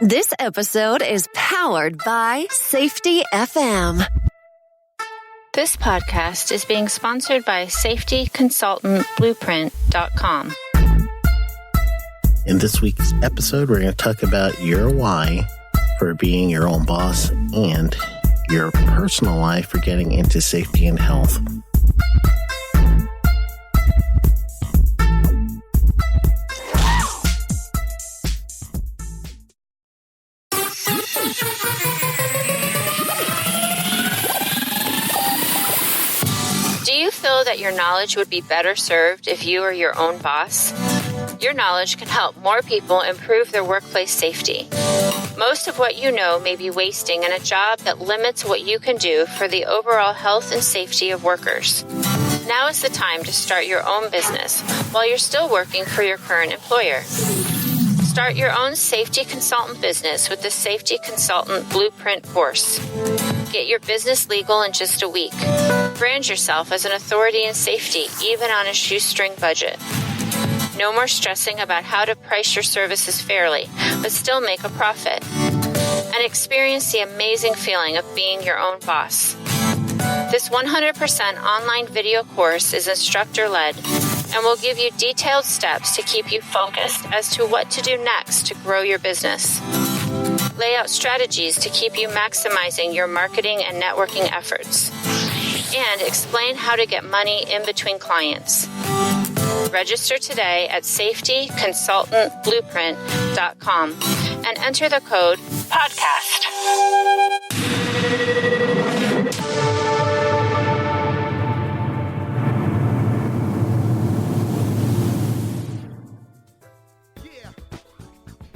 This episode is powered by Safety FM. This podcast is being sponsored by safetyconsultantblueprint.com. In this week's episode, we're going to talk about your why for being your own boss and your personal why for getting into safety and health. Do you feel that your knowledge would be better served if you were your own boss? Your knowledge can help more people improve their workplace safety. Most of what you know may be wasting in a job that limits what you can do for the overall health and safety of workers. Now is the time to start your own business while you're still working for your current employer. Start your own safety consultant business with the Safety Consultant Blueprint course. Get your business legal in just a week. Brand yourself as an authority in safety, even on a shoestring budget. No more stressing about how to price your services fairly, but still make a profit. And experience the amazing feeling of being your own boss. This 100% online video course is instructor-led and will give you detailed steps to keep you focused as to what to do next to grow your business. Lay out strategies to keep you maximizing your marketing and networking efforts. And explain how to get money in between clients. Register today at safetyconsultantblueprint.com and enter the code PODCAST.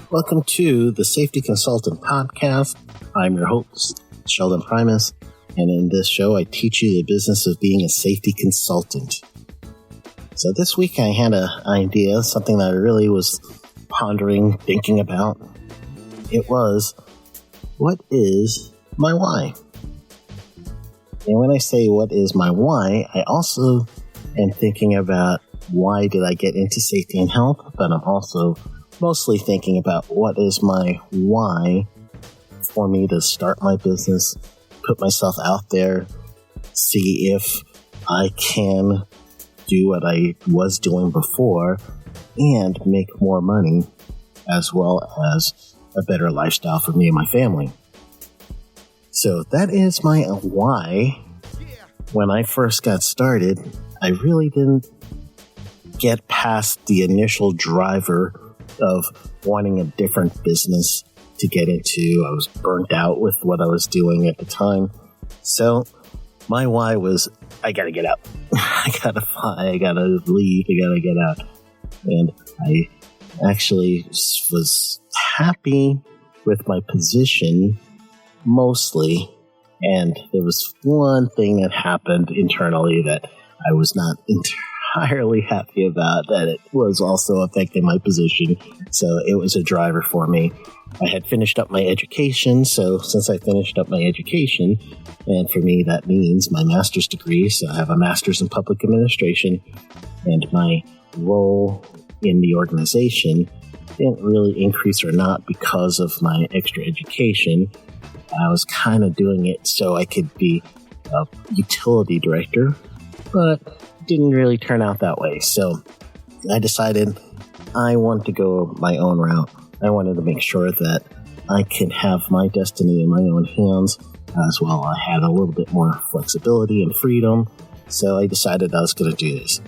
Welcome to the Safety Consultant Podcast. I'm your host, Sheldon Primus, and in this show I teach you the business of being a safety consultant. So this week I had an idea, something that I really was pondering, thinking about. It was, what is my why? And when I say what is my why, I also am thinking about why did I get into safety and health, but I'm also mostly thinking about what is my why for me to start my business, put myself out there, see if I can do what I was doing before and make more money as well as a better lifestyle for me and my family. So that is my why. When I first got started, I really didn't get past the initial driver of wanting a different business to get into. I was burnt out with what I was doing at the time. So my why was, I gotta get out. I gotta fly. I gotta leave. I gotta get out. And I actually was happy with my position mostly. And there was one thing that happened internally that I was not entirely happy about, that it was also affecting my position. So it was a driver for me. I had finished up my education, so since I finished up my education, and for me that means my master's degree, so I have a master's in public administration, and my role in the organization didn't really increase or not because of my extra education. I was kind of doing it so I could be a utility director, but didn't really turn out that way. So I decided I wanted to go my own route. I wanted to make sure that I could have my destiny in my own hands as well. I had a little bit more flexibility and freedom, so I decided I was going to do this.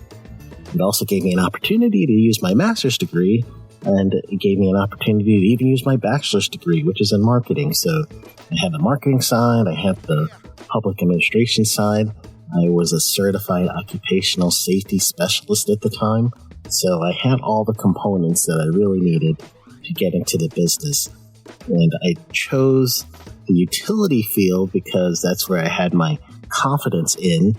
It also gave me an opportunity to use my master's degree, and it gave me an opportunity to even use my bachelor's degree, which is in marketing. So I had the marketing side, I had the public administration side. I was a certified occupational safety specialist at the time, so I had all the components that I really needed to get into the business. And I chose the utility field because that's where I had my confidence in,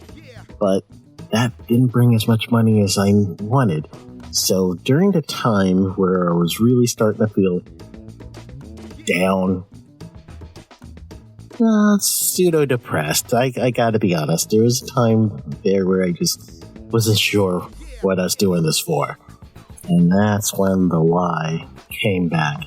but that didn't bring as much money as I wanted. So during the time where I was really starting to feel down, pseudo-depressed, I gotta be honest, there was a time there where I just wasn't sure what I was doing this for. And that's when the why came back.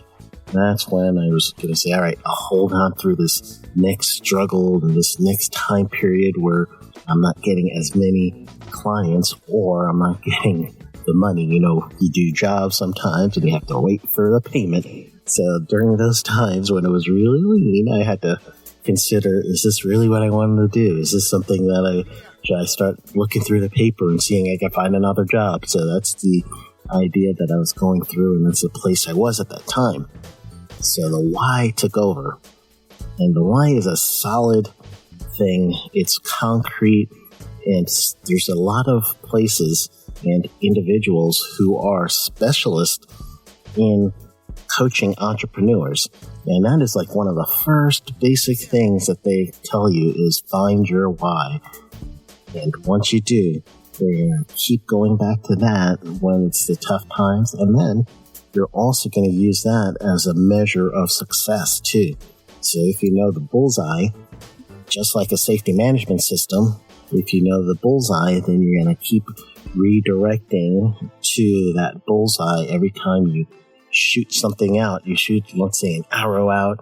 That's when I was going to say, all right, I'll hold on through this next struggle and this next time period where I'm not getting as many clients or I'm not getting the money. You know, you do jobs sometimes and you have to wait for the payment. So during those times when it was really lean, I had to consider, is this really what I wanted to do? Is this something that should I start looking through the paper and seeing I can find another job? So that's the idea that I was going through, and that's the place I was at that time. So the why took over. And the why is a solid thing. It's concrete, and there's a lot of places and individuals who are specialists in coaching entrepreneurs. And that is like one of the first basic things that they tell you is find your why. And once you do, you're going to keep going back to that when it's the tough times. And then you're also going to use that as a measure of success too. So if you know the bullseye, just like a safety management system, if you know the bullseye, then you're going to keep redirecting to that bullseye every time you shoot something out. You shoot, let's say, an arrow out.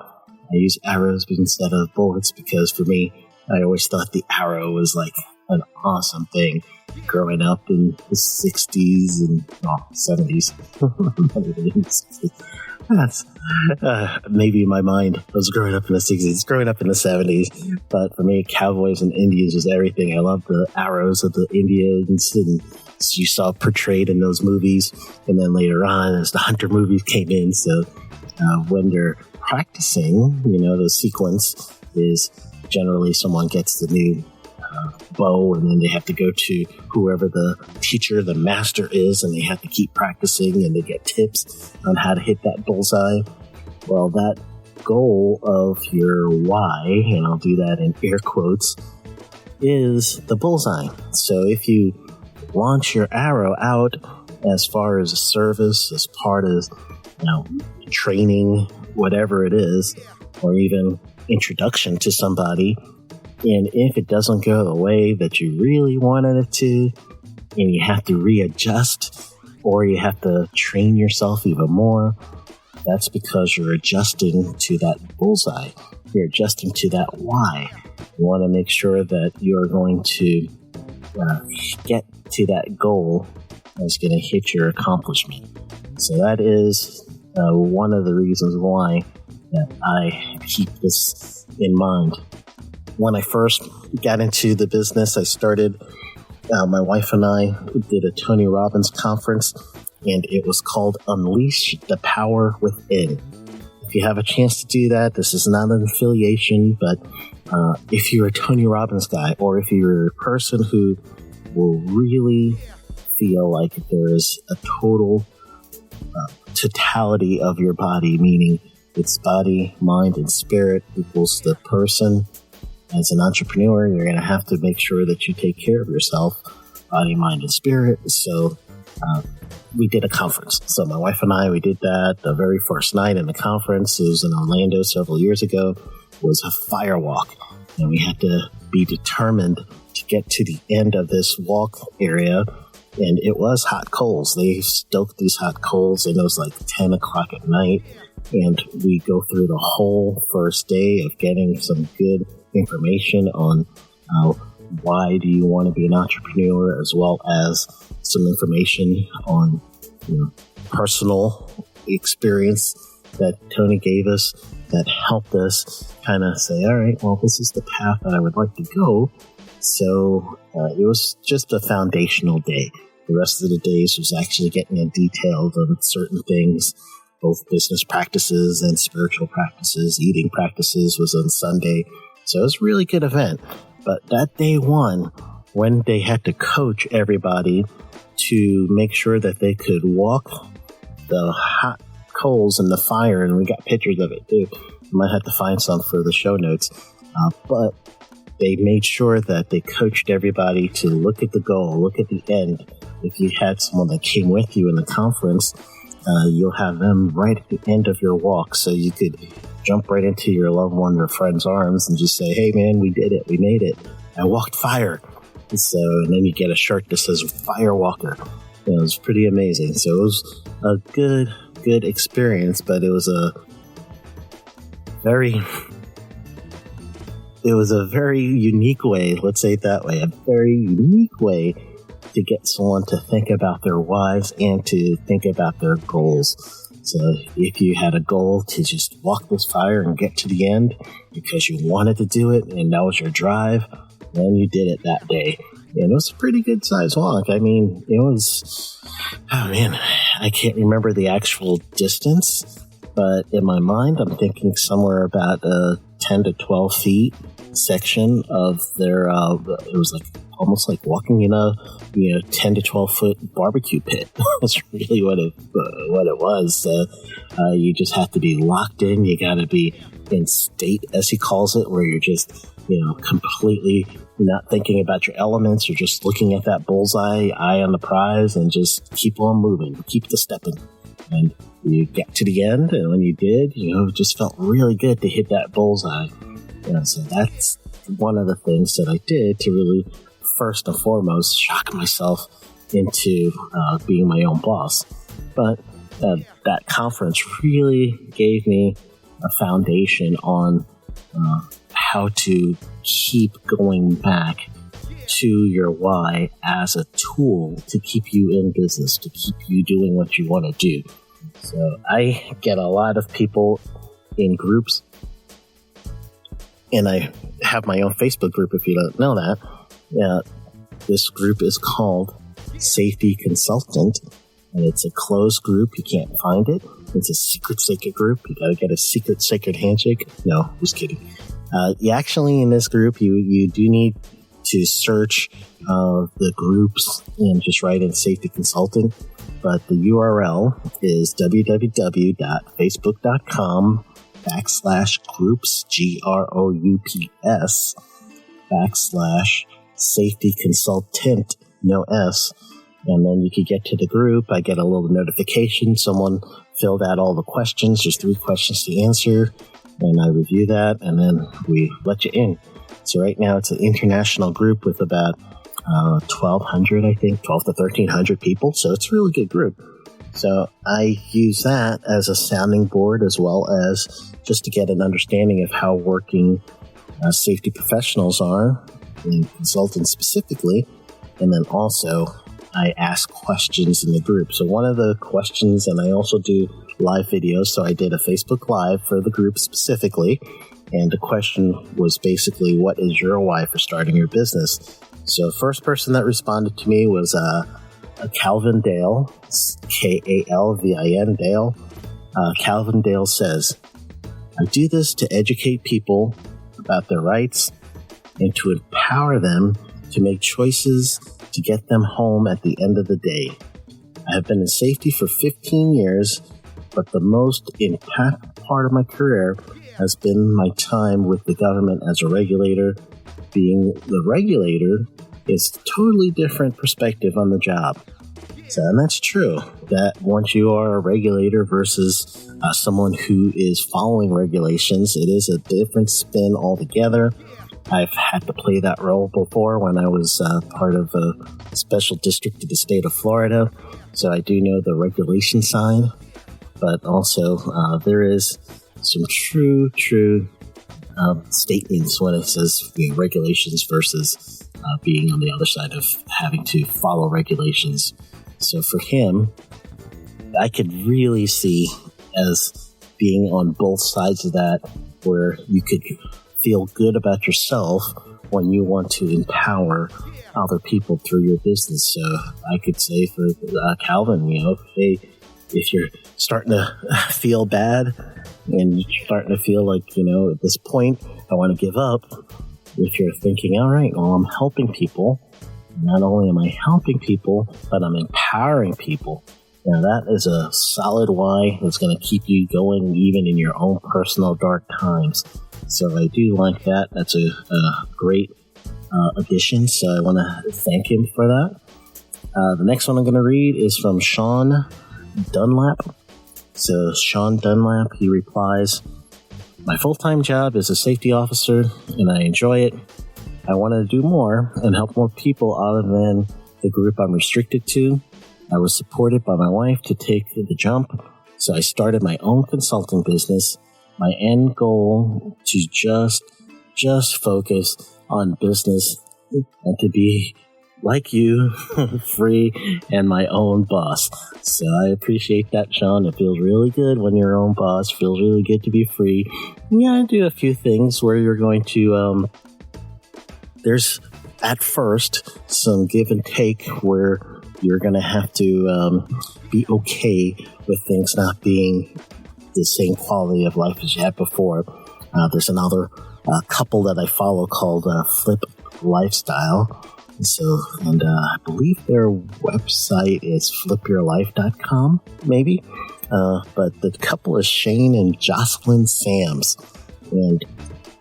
I use arrows instead of bullets because for me, I always thought the arrow was like an awesome thing growing up in the 60s and 70s. That's maybe my mind was growing up in the 60s, growing up in the 70s. But for me, cowboys and Indians was everything. I love the arrows of the Indians and you saw portrayed in those movies. And then later on, as the hunter movies came in, so when they're practicing, you know, the sequence is generally someone gets the new bow, and then they have to go to whoever the teacher, the master is, and they have to keep practicing, and they get tips on how to hit that bullseye. Well, that goal of your why, and I'll do that in air quotes, is the bullseye. So if you launch your arrow out as far as a service, as part of, you know, training, whatever it is, or even introduction to somebody, and if it doesn't go the way that you really wanted it to, and you have to readjust, or you have to train yourself even more, that's because you're adjusting to that bullseye. You're adjusting to that why. You want to make sure that you're going to get to that goal that's going to hit your accomplishment. So that is one of the reasons why that I keep this in mind. When I first got into the business, I started, my wife and I did a Tony Robbins conference, and it was called Unleash the Power Within. If you have a chance to do that, this is not an affiliation, but if you're a Tony Robbins guy, or if you're a person who will really feel like there is a total totality of your body, meaning it's body, mind, and spirit equals the person. As an entrepreneur, you're going to have to make sure that you take care of yourself, body, mind, and spirit. So we did a conference. So my wife and I, we did that. The very first night in the conference, it was in Orlando several years ago, was a fire walk. And we had to be determined to get to the end of this walk area. And it was hot coals. They stoked these hot coals, and it was like 10 o'clock at night. And we go through the whole first day of getting some good information on why do you want to be an entrepreneur, as well as some information on, you know, personal experience that Tony gave us that helped us kind of say, all right, well, this is the path that I would like to go. So it was just a foundational day. The rest of the days was actually getting in detailed on certain things, both business practices and spiritual practices. Eating practices was on Sunday. So it was a really good event. But that day one, when they had to coach everybody to make sure that they could walk the hot coals in the fire, and we got pictures of it too. You might have to find some for the show notes. But they made sure that they coached everybody to look at the goal, look at the end. If you had someone that came with you in the conference, you'll have them right at the end of your walk, so you could jump right into your loved one or friend's arms and just say, hey man, we did it, we made it, I walked fire. And then you get a shirt that says Firewalker. It was pretty amazing. So it was a good experience, but it was a very unique way, let's say it that way, a very unique way to get someone to think about their whys and to think about their goals. So if you had a goal to just walk this fire and get to the end because you wanted to do it and that was your drive, then you did it that day. And it was a pretty good size walk. I mean, it was, I can't remember the actual distance, but in my mind, I'm thinking somewhere about 10 to 12 feet section of their, it was like almost like walking in a 10 to 12 foot barbecue pit. That's really what it was. You just have to be locked in. You got to be in state, as he calls it, where you're just completely not thinking about your elements. You're just looking at that bullseye, eye on the prize, and just keep on moving, keep the stepping. And you get to the end, and when you did, it just felt really good to hit that bullseye. So that's one of the things that I did to really, first and foremost, shock myself into being my own boss. But that conference really gave me a foundation on how to keep going back to your why as a tool to keep you in business, to keep you doing what you want to do. So I get a lot of people in groups, and I have my own Facebook group, if you don't know that. This group is called Safety Consultant, and it's a closed group. You can't find it. It's a secret sacred group. You gotta get a secret sacred handshake. No, just kidding. You actually, in this group, you do need to search the groups and just write in Safety Consultant. But the URL is www.facebook.com/groups, GROUPS/Safety Consultant, no S. And then you could get to the group. I get a little notification. Someone filled out all the questions. There's 3 questions to answer. And I review that, and then we let you in. So right now it's an international group with about 1,200, I think, 12 to 1,300 people. So it's a really good group. So I use that as a sounding board, as well as just to get an understanding of how working safety professionals are, and consultants specifically. And then also I ask questions in the group. So one of the questions, and I also do live videos. So I did a Facebook Live for the group specifically. And the question was basically, what is your why for starting your business? So first person that responded to me was Calvin Dale, Kalvin Dale. Calvin Dale says, I do this to educate people about their rights and to empower them to make choices to get them home at the end of the day. I have been in safety for 15 years, but the most impactful part of my career has been my time with the government as a regulator. Being the regulator is a totally different perspective on the job. So, and that's true, that once you are a regulator versus someone who is following regulations, it is a different spin altogether. I've had to play that role before when I was part of a special district of the state of Florida. So I do know the regulation side, but also there is some true statements when it says regulations versus being on the other side of having to follow regulations. So for him, I could really see as being on both sides of that, where you could feel good about yourself when you want to empower other people through your business. So I could say for Calvin, hey, if you're starting to feel bad and you're starting to feel like, at this point, I want to give up. If you're thinking, all right, well, I'm helping people. Not only am I helping people, but I'm empowering people. Now, that is a solid why that's going to keep you going even in your own personal dark times. So I do like that. That's a great addition. So I want to thank him for that. The next one I'm going to read is from Sean Dunlap. So Sean Dunlap, he replies, my full-time job is a safety officer, and I enjoy it. I want to do more and help more people other than the group I'm restricted to. I was supported by my wife to take the jump, so I started my own consulting business, my end goal to just focus on business and to be like you, free and my own boss. So I appreciate that, Sean. It feels really good when you're your own boss. It feels really good to be free. Yeah, I do a few things where you're going to, there's at first some give and take where you're going to have to be okay with things not being the same quality of life as you had before. There's another couple that I follow called Flip Lifestyle. So, and I believe their website is flipyourlife.com, maybe. But the couple is Shane and Jocelyn Sams. And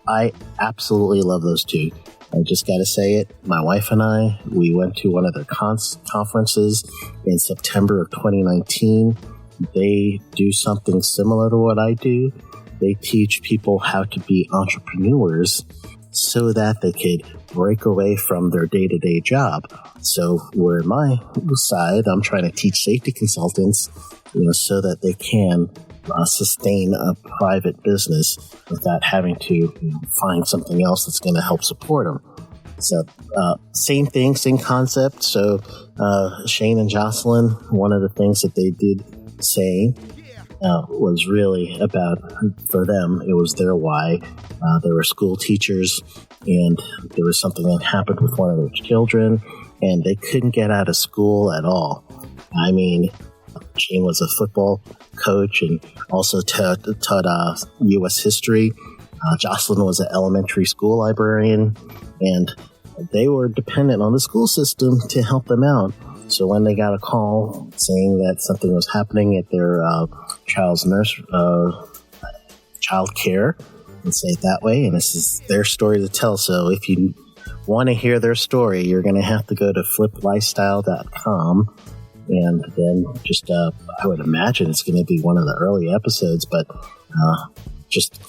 I absolutely love those two. I just got to say it. My wife and I, we went to one of their conferences in September of 2019. They do something similar to what I do. They teach people how to be entrepreneurs so that they could break away from their day-to-day job. So where my side, I'm trying to teach safety consultants, so that they can sustain a private business without having to find something else that's going to help support them. So same thing, same concept. So Shane and Jocelyn, one of the things that they did say was really about, for them, it was their why. They were school teachers, and there was something that happened with one of their children, and they couldn't get out of school at all. I mean, Shane was a football coach and also taught U.S. history. Jocelyn was an elementary school librarian, and they were dependent on the school system to help them out. So when they got a call saying that something was happening at their child's child care, let's say it that way, and this is their story to tell. So if you want to hear their story, you're going to have to go to fliplifestyle.com, and then just I would imagine it's going to be one of the early episodes, but just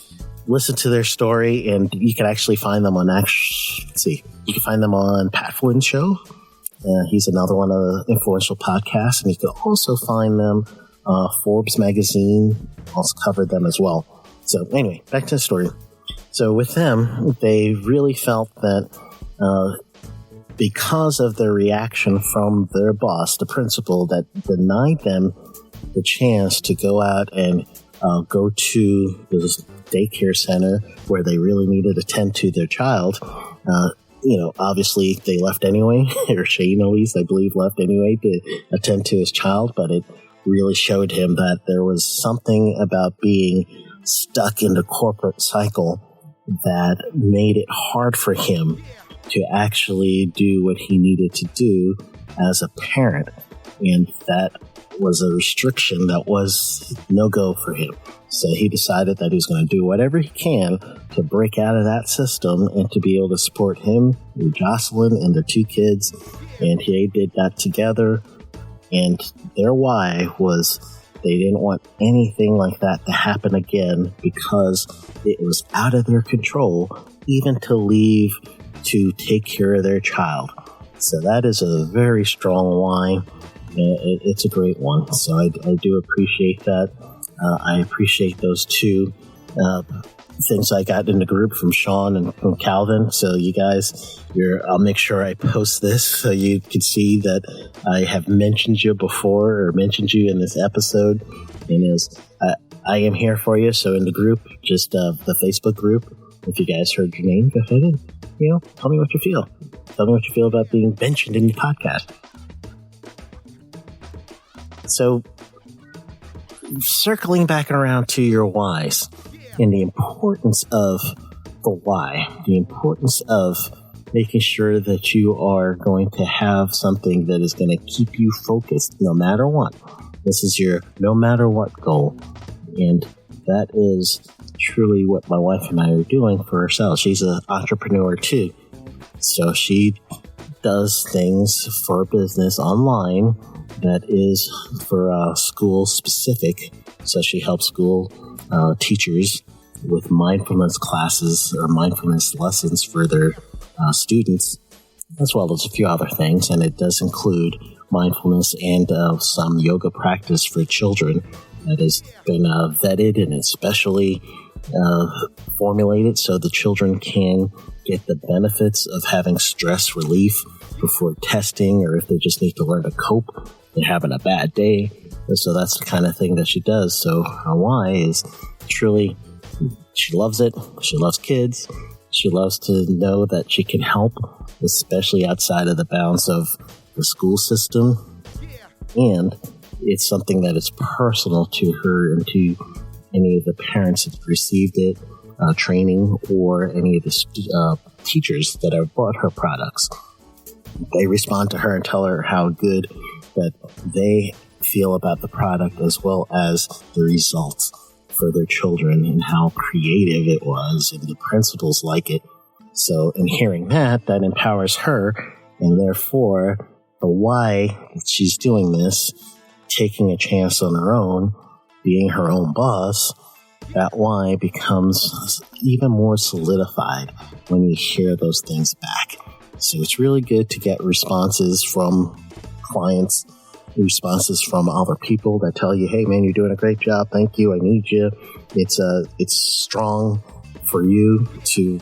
listen to their story, and you can actually find them on you can find them on Pat Flynn's show. He's another one of the influential podcasts, and you can also find them. Forbes magazine also covered them as well. So anyway, back to the story. So with them, they really felt that because of their reaction from their boss, the principal, that denied them the chance to go out and go to the daycare center where they really needed to tend to their child. Obviously they left anyway, or Shane at least, I believe, left anyway to attend to his child, but it really showed him that there was something about being stuck in the corporate cycle that made it hard for him to actually do what he needed to do as a parent. And that was a restriction that was no-go for him. So he decided that he was going to do whatever he can to break out of that system and to be able to support him, Jocelyn, and their two kids. And he did that together. And their why was they didn't want anything like that to happen again because it was out of their control, even to leave to take care of their child. So that is a very strong why. It's a great one. So I do appreciate that. I appreciate those two things I got in the group from Sean and from Calvin. So you guys, I'll make sure I post this so you can see that I have mentioned you before, or mentioned you in this episode. And I am here for you. So in the group, just the Facebook group, if you guys heard your name, go ahead and tell me what you feel. Tell me what you feel about being mentioned in the podcast. So circling back around to your whys and the importance of the why, the importance of making sure that you are going to have something that is going to keep you focused no matter what. This is your no matter what goal. And that is truly what my wife and I are doing for ourselves. She's an entrepreneur too. So she does things for business online that is for school specific. So she helps school teachers with mindfulness classes or mindfulness lessons for their students, as well as a few other things. And it does include mindfulness and some yoga practice for children that has been vetted and especially formulated so the children can get the benefits of having stress relief before testing, or if they just need to learn to cope, they're having a bad day. And so that's the kind of thing that she does. So her why is truly, she loves it. She loves kids. She loves to know that she can help, especially outside of the bounds of the school system. And it's something that is personal to her and to any of the parents that received it, training, or any of the teachers that have bought her products. They respond to her and tell her how good that they feel about the product, as well as the results for their children and how creative it was and the principals like it. So in hearing that empowers her, and therefore the why she's doing this, taking a chance on her own, being her own boss, that why becomes even more solidified when you hear those things back. So it's really good to get responses from clients, responses from other people that tell you, hey man, you're doing a great job, thank you, I need you. It's strong for you to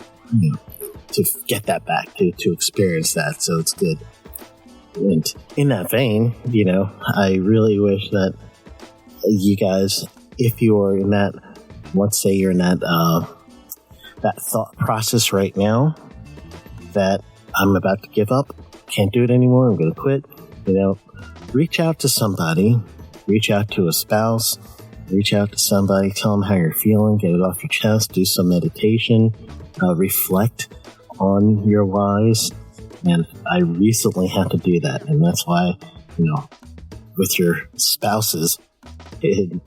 get that back, to experience that. So it's good. And in that vein, I really wish that you guys, if you're in that, let's say you're in that thought process right now, that I'm about to give up, can't do it anymore, I'm going to quit, reach out to somebody, reach out to a spouse, reach out to somebody, tell them how you're feeling, get it off your chest, do some meditation, reflect on your whys. And I recently had to do that, and that's why, with your spouses and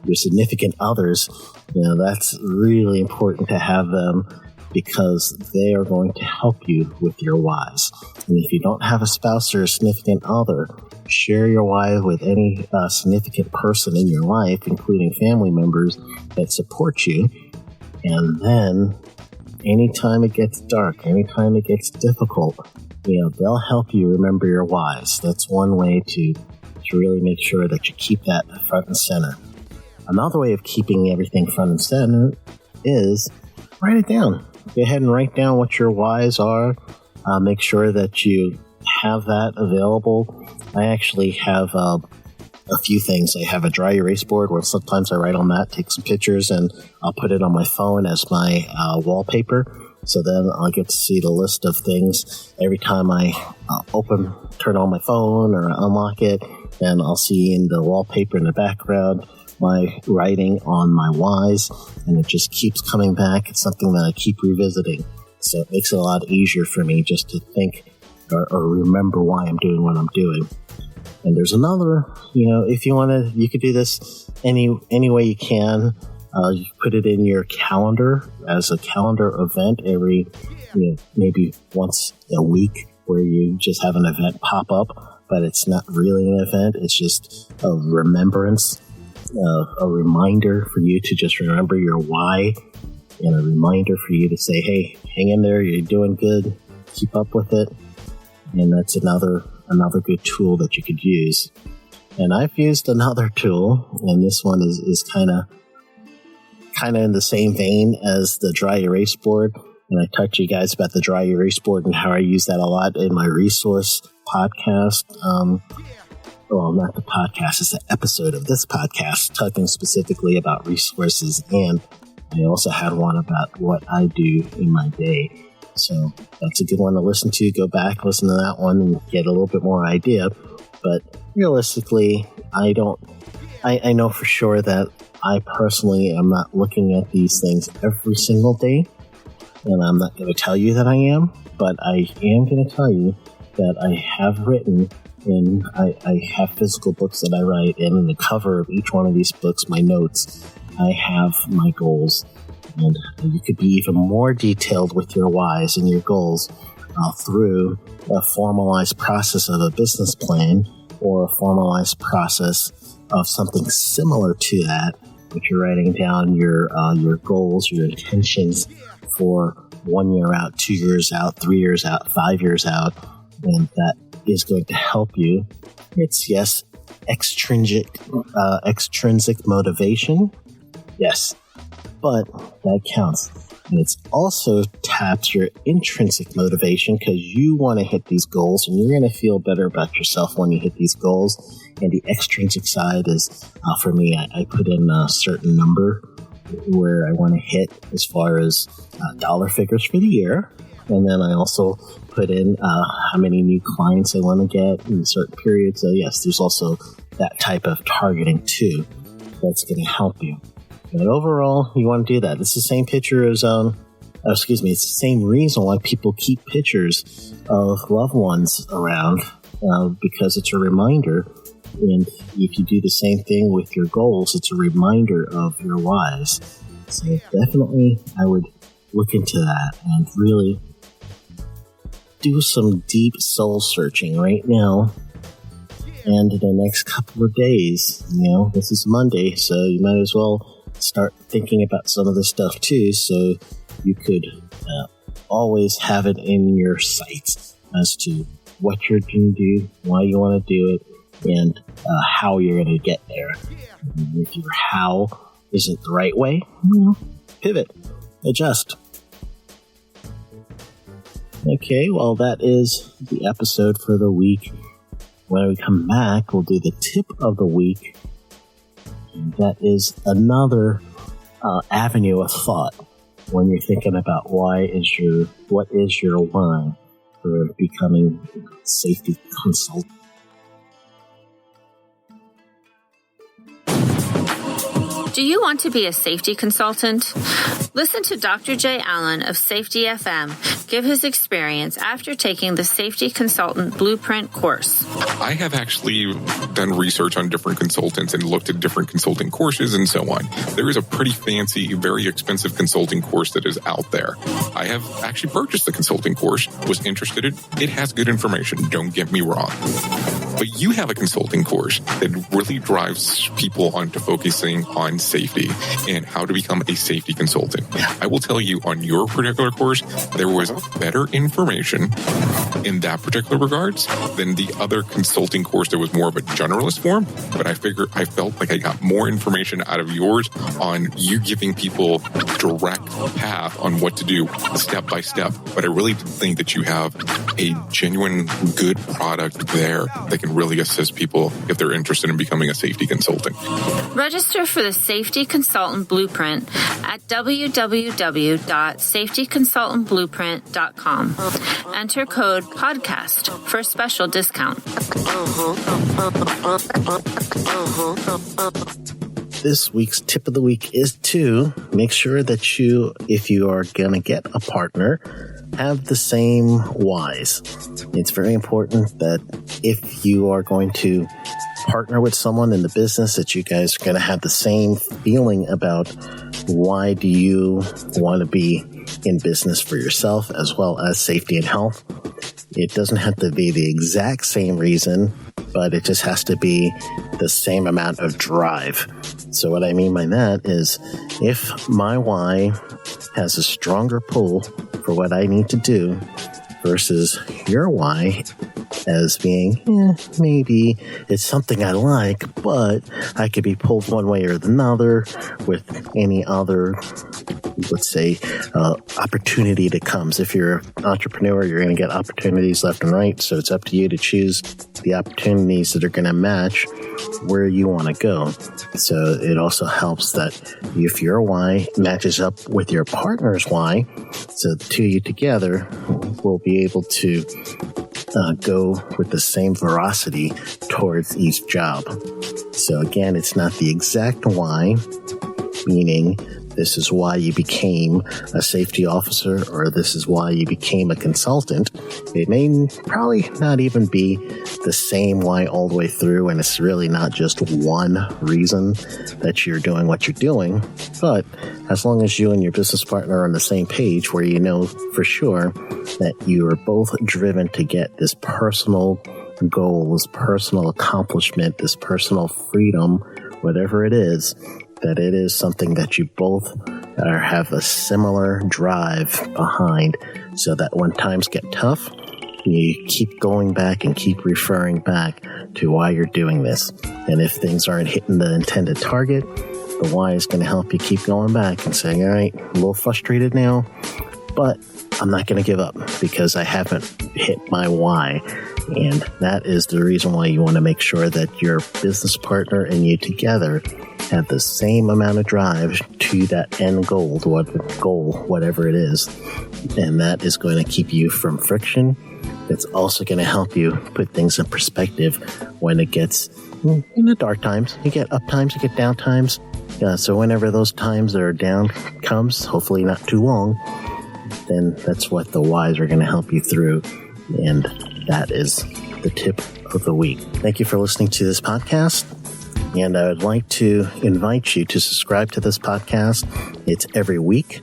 your significant others, that's really important to have them, because they are going to help you with your whys. And if you don't have a spouse or a significant other, share your why with any significant person in your life, including family members that support you. And then anytime it gets dark, anytime it gets difficult, they'll help you remember your whys. That's one way to really make sure that you keep that front and center. Another way of keeping everything front and center is write it down. Go ahead and write down what your whys are. Make sure that you have that available. I actually have a few things. I have a dry erase board where sometimes I write on that, take some pictures, and I'll put it on my phone as my wallpaper. So then I'll get to see the list of things every time I turn on my phone or unlock it. Then I'll see in the wallpaper in the background my writing on my whys, and it just keeps coming back. It's something that I keep revisiting. So it makes it a lot easier for me just to think or remember why I'm doing what I'm doing. And there's another, if you want to, you could do this any way you can. You put it in your calendar as a calendar event every, maybe once a week, where you just have an event pop up, but it's not really an event. It's just a remembrance, a reminder for you to just remember your why, and a reminder for you to say, hey, hang in there, you're doing good, keep up with it. And that's another good tool that you could use. And I've used another tool, and this one is kind of in the same vein as the dry erase board. And I talked to you guys about the dry erase board and how I use that a lot in my resource podcast. Well, not the podcast, it's an episode of this podcast talking specifically about resources. And I also had one about what I do in my day. So that's a good one to listen to. Go back, listen to that one, and get a little bit more idea. But realistically, I know for sure that I personally am not looking at these things every single day. And I'm not going to tell you that I am, but I am going to tell you that I have written, and I have physical books that I write, and in the cover of each one of these books, my notes, I have my goals. And you could be even more detailed with your whys and your goals through a formalized process of a business plan, or a formalized process of something similar to that, but you're writing down your goals, your intentions for 1 year out, 2 years out, 3 years out, 5 years out, and that is going to help you. It's, yes, extrinsic motivation. Yes, but that counts. And it's also taps your intrinsic motivation because you want to hit these goals and you're going to feel better about yourself when you hit these goals. And the extrinsic side is, for me, I put in a certain number where I want to hit as far as dollar figures for the year. And then I also put in how many new clients I want to get in a certain period. So yes, there's also that type of targeting too. That's going to help you. But overall, you want to do that. It's the same picture as, it's the same reason why people keep pictures of loved ones around, because it's a reminder. And if you do the same thing with your goals, it's a reminder of your whys. So definitely, I would look into that and really do some deep soul searching right now. And in the next couple of days, this is Monday, so you might as well start thinking about some of this stuff too, so you could always have it in your sights as to what you're going to do, why you want to do it, and how you're going to get there. And if your how isn't the right way, pivot, adjust. Okay, well, that is the episode for the week. When we come back, we'll do the tip of the week. And that is another avenue of thought when you're thinking about what is your why for becoming a safety consultant. Do you want to be a safety consultant? Listen to Dr. Jay Allen of Safety FM give his experience after taking the Safety Consultant Blueprint course. I have actually done research on different consultants and looked at different consulting courses and so on. There is a pretty fancy, very expensive consulting course that is out there. I have actually purchased the consulting course, was interested in it. It has good information, don't get me wrong. But you have a consulting course that really drives people onto focusing on safety and how to become a safety consultant. I will tell you, on your particular course, there was better information in that particular regards than the other consulting course that was more of a generalist form. But I felt like I got more information out of yours on you giving people direct path on what to do step by step. But I really think that you have a genuine good product there that can really assist people if they're interested in becoming a safety consultant. Register for the Safety Consultant Blueprint at www.safetyconsultantblueprint.com. Enter code PODCAST for a special discount. This week's tip of the week is to make sure that you, if you are going to get a partner, have the same whys. It's very important that if you are going to partner with someone in the business, that you guys are going to have the same feeling about why do you want to be in business for yourself as well as safety and health. It doesn't have to be the exact same reason, but it just has to be the same amount of drive. So what I mean by that is if my why has a stronger pull for what I need to do versus your why as being, maybe it's something I like, but I could be pulled one way or another with any other, let's say, opportunity that comes. If you're an entrepreneur, you're going to get opportunities left and right. So it's up to you to choose the opportunities that are going to match where you want to go. So it also helps that if your why matches up with your partner's why, so the two of you together will be able to go with the same veracity towards each job. So again, it's not the exact why, meaning this is why you became a safety officer or this is why you became a consultant. It may probably not even be the same why all the way through, and it's really not just one reason that you're doing what you're doing. But as long as you and your business partner are on the same page where you know for sure that you are both driven to get this personal goal, this personal accomplishment, this personal freedom, whatever it is, that it is something that you both have a similar drive behind, so that when times get tough, you keep going back and keep referring back to why you're doing this. And if things aren't hitting the intended target, The why is going to help you keep going back and saying, all right, I'm a little frustrated now, but I'm not going to give up because I haven't hit my why. And that is the reason why you want to make sure that your business partner and you together have the same amount of drive to that end goal, whatever it is. And that is going to keep you from friction. It's also going to help you put things in perspective when it gets in the dark times. You get up times, you get down times. So whenever those times that are down comes, hopefully not too long, then that's what the whys are going to help you through. And that is the tip of the week. Thank you for listening to this podcast. And I would like to invite you to subscribe to this podcast. It's every week.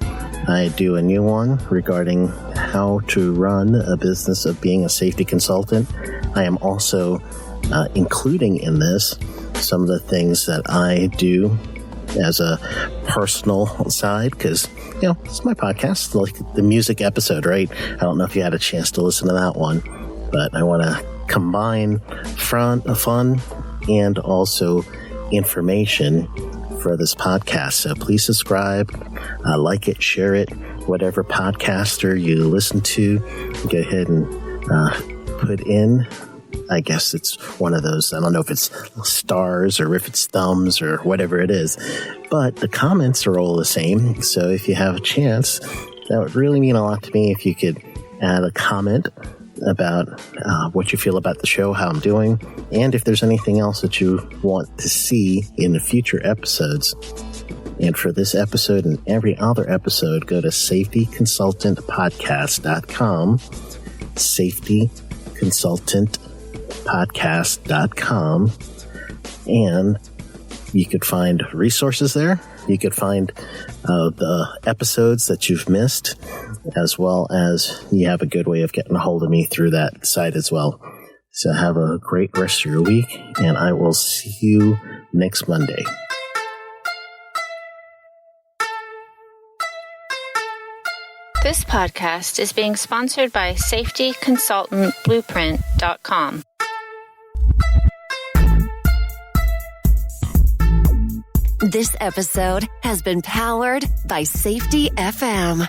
I do a new one regarding how to run a business of being a safety consultant. I am also including in this some of the things that I do as a personal side, because, it's my podcast, like the music episode, right? I don't know if you had a chance to listen to that one, but I want to combine fun and also information for this podcast. So please subscribe, like it, share it, whatever podcaster you listen to, go ahead and put in. I guess it's one of those, I don't know if it's stars or if it's thumbs or whatever it is, but the comments are all the same. So if you have a chance, that would really mean a lot to me if you could add a comment about what you feel about the show, how I'm doing, and if there's anything else that you want to see in the future episodes. And for this episode and every other episode, go to safetyconsultantpodcast.com, safetyconsultantpodcast.com, and you could find resources there. You could find the episodes that you've missed, as well as you have a good way of getting a hold of me through that site as well. So have a great rest of your week, and I will see you next Monday. This podcast is being sponsored by SafetyConsultantBlueprint.com. This episode has been powered by Safety FM.